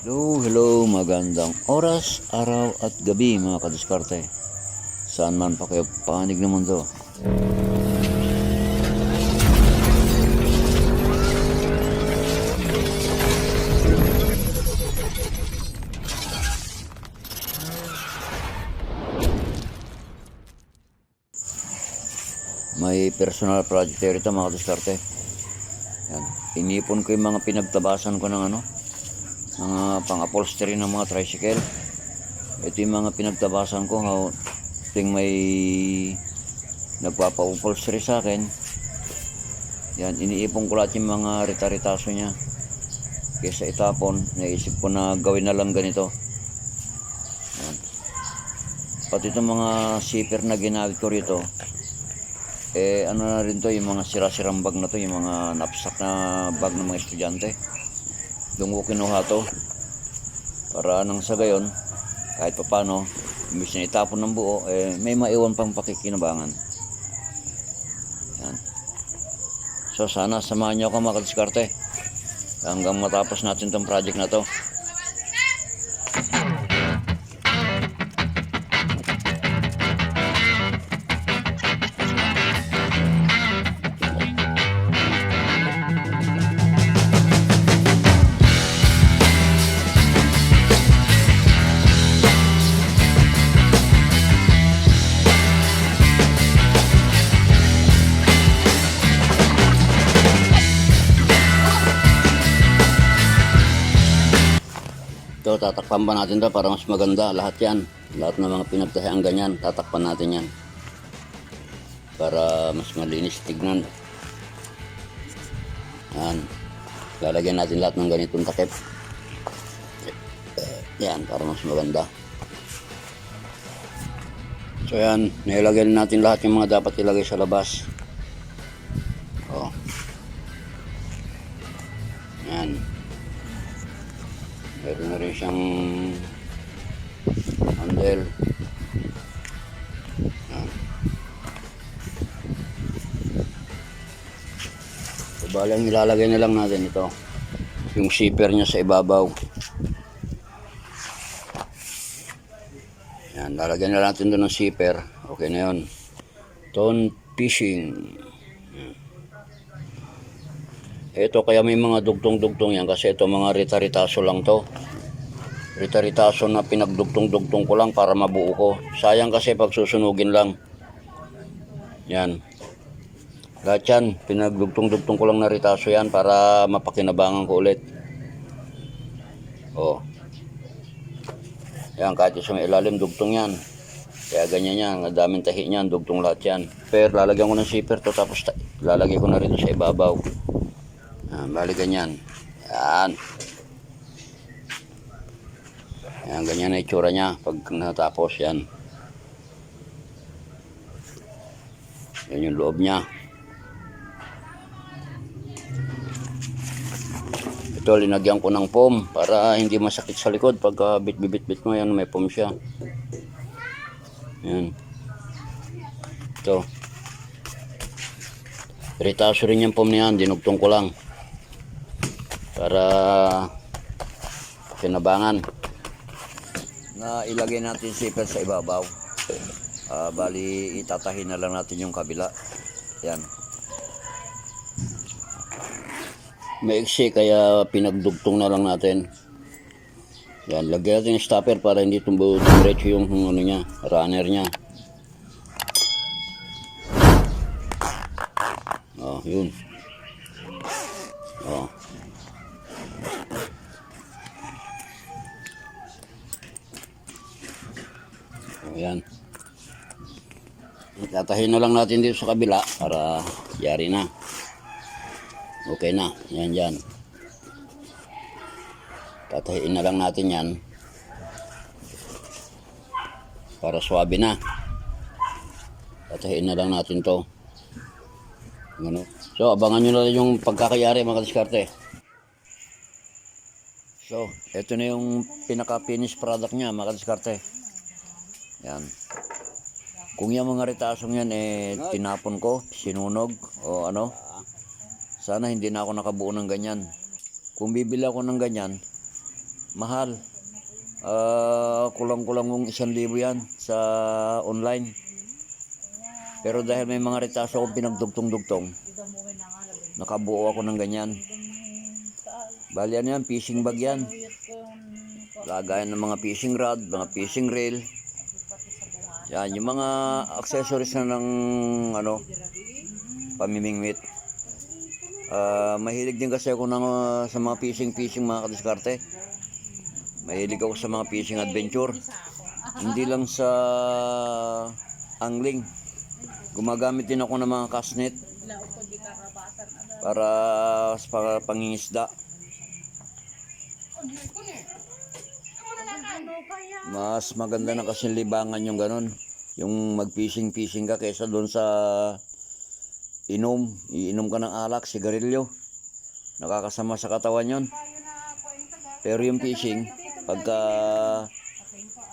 Hello, magandang oras, araw at gabi mga kadiskarte. Saan man pa kayo panig ng mundo. May personal project tayo rito mga kadiskarte. Yan. Inipon ko yung mga pinagtabasan ko ng mga pang-upholstery ng mga tricycle. Ito yung mga pinagtabasan ko ting may nagpapa-upholstery sa akin. Yan, iniipon ko lahat yung mga rita-ritaso niya. Kesa itapon, naisip ko na gawin na lang ganito. Yan. Pati itong mga zipper na ginamit ko rito, ano na rin to, yung mga sira-sirang bag na to, yung mga knapsack na bag ng mga estudyante. Doon ko kinuha to para nang sa gayon kahit papano imbis na itapon ng buo, may maiwan pang pakikinabangan. Yan. So sana samahan nyo ako mga kadiskarte hanggang matapos natin tong project na to. Ito, tatakpan pa natin to para mas maganda. Lahat yan, lahat ng mga pinagtahian ganyan, tatakpan natin yan para mas malinis tignan. Yan, lalagyan natin lahat ng ganitong takip. Yan, para mas maganda. So yan, nilagyan natin lahat yung mga dapat ilagay sa labas. Yan, meron na rin siyang handle. Yan. So, balang ilalagay na lang natin ito, yung zipper niya sa ibabaw. Yan, lalagyan na natin doon ng zipper. Okay na yun. Tone fishing. Ito kaya may mga dugtong-dugtong yan kasi ito mga rita-ritaso lang to. Rita-ritaso na pinagdugtong-dugtong ko lang para mabuo ko. Sayang kasi pag susunugin lang. Yan. Lahat yan, pinagdugtong-dugtong ko lang na ritaso yan para mapakinabangan ko ulit. Oh. Yan, kahit sa may ilalim, dugtong yan. Kaya ganyan yan, daming tahi niyan, dugtong lahat yan. Pero lalagyan ko ng zipper to, tapos lalagay ko na rito sa ibabaw. Bali ganyan. Yan. Yan, ganyan na itsura niya pag natapos yan. Yan yung loob niya. Ito, linagyan ko ng foam para hindi masakit sa likod pag bit-bit mo. Yan, may foam siya. Yan. Ito. Ritaso rin yung foam niyan, dinugtong ko lang para kinabangan na ilagay natin zipper sa ibabaw. Bali itatahin na lang natin yung kabila. Yan, maiksi kaya pinagdugtong na lang natin. Yan, lagyan natin yung stopper para hindi tumbo diretso yung niya, runner nya. Yun. Ayan. Tatahin na lang natin dito sa kabila para yari na. Okay na. Yan dyan. Tatahin na lang natin yan para swabe na. Tatahin na lang natin to. Ano? So, abangan nyo na yung pagkakayari mga kadiskarte. So, ito na yung pinaka-finish product niya mga kadiskarte. Yan. Kung yung mga ritasong yan tinapon ko, sinunog o sana hindi na ako nakabuo ng ganyan. Kung bibili ako ng ganyan, mahal. Kulang-kulang mong 1,000 yan sa online. Pero dahil may mga retaso akong pinagdugtong-dugtong, nakabuo ako ng ganyan. Bali ano yan, fishing bag yan. Lagayan ng mga fishing rod, mga fishing reel. Yan, yung mga accessories na ng ano, pamimingwit. Mahilig din kasi ako sa mga fishing mga kadiskarte. Mahilig ako sa mga fishing adventure. Hindi lang sa angling. Gumagamit din ako ng mga castnet para pangingisda. Mas maganda na kasi libangan yung ganun. Yung mag-fishing ka kaysa doon sa iinom ka ng alak, sigarilyo. Nakakasama sa katawan yon. Pero yung fishing, pagka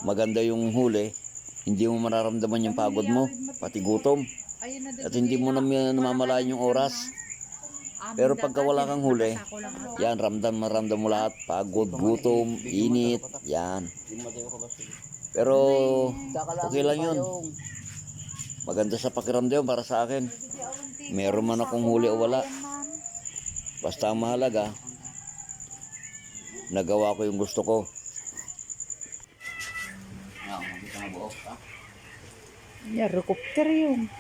maganda yung huli, hindi mo mararamdaman yung pagod mo, pati gutom. At hindi mo namamalayan yung oras. Pero pagka wala kang huli, yan, maramdam mo lahat. Pagod, gutom, init, yan. Pero okay lang yun. Maganda sa pakiramdam para sa akin. Meron man akong huli o wala. Basta ang mahalaga, nagawa ko yung gusto ko. Ya, helikopter yun.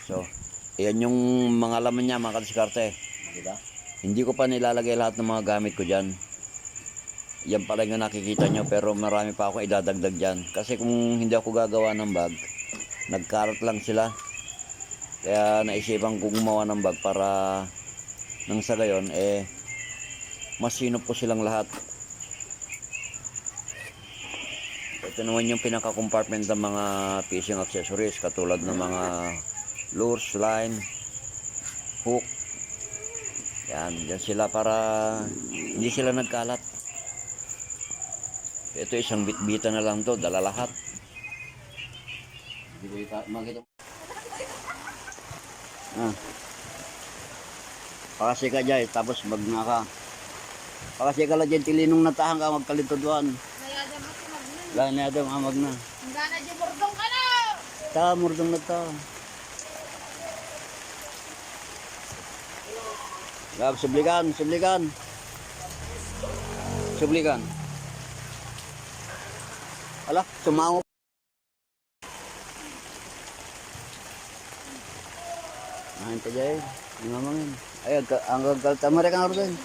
So, yan yung mga laman niya, mga kadiskarte. Diba? Hindi ko pa nilalagay lahat ng mga gamit ko dyan. Yan pala yung nakikita nyo, pero marami pa ako idadagdag dyan. Kasi kung hindi ako gagawa ng bag, nagkarat lang sila. Kaya naisipan ko gumawa ng bag para nang sa gayon, masinop ko silang lahat. Ito naman yung pinaka-compartment ng mga fishing accessories, katulad ng mga lures, line, hook. Yan, dyan sila para hindi sila nagkalat. Ito isang bitbita na lang to, dala lahat. Pakasi ka dyan, tapos magna ka. Pakasi ka lang dyan, tilinong natahang ka, magkalituduan. Lain na ito, magna. Gana di bordong ka na! Ta, murdong na ta. Gab, sublikan. Ala, sumango. Nahin ta jay, ngomongin. Ay, ang gagkalta, mereka nga rin.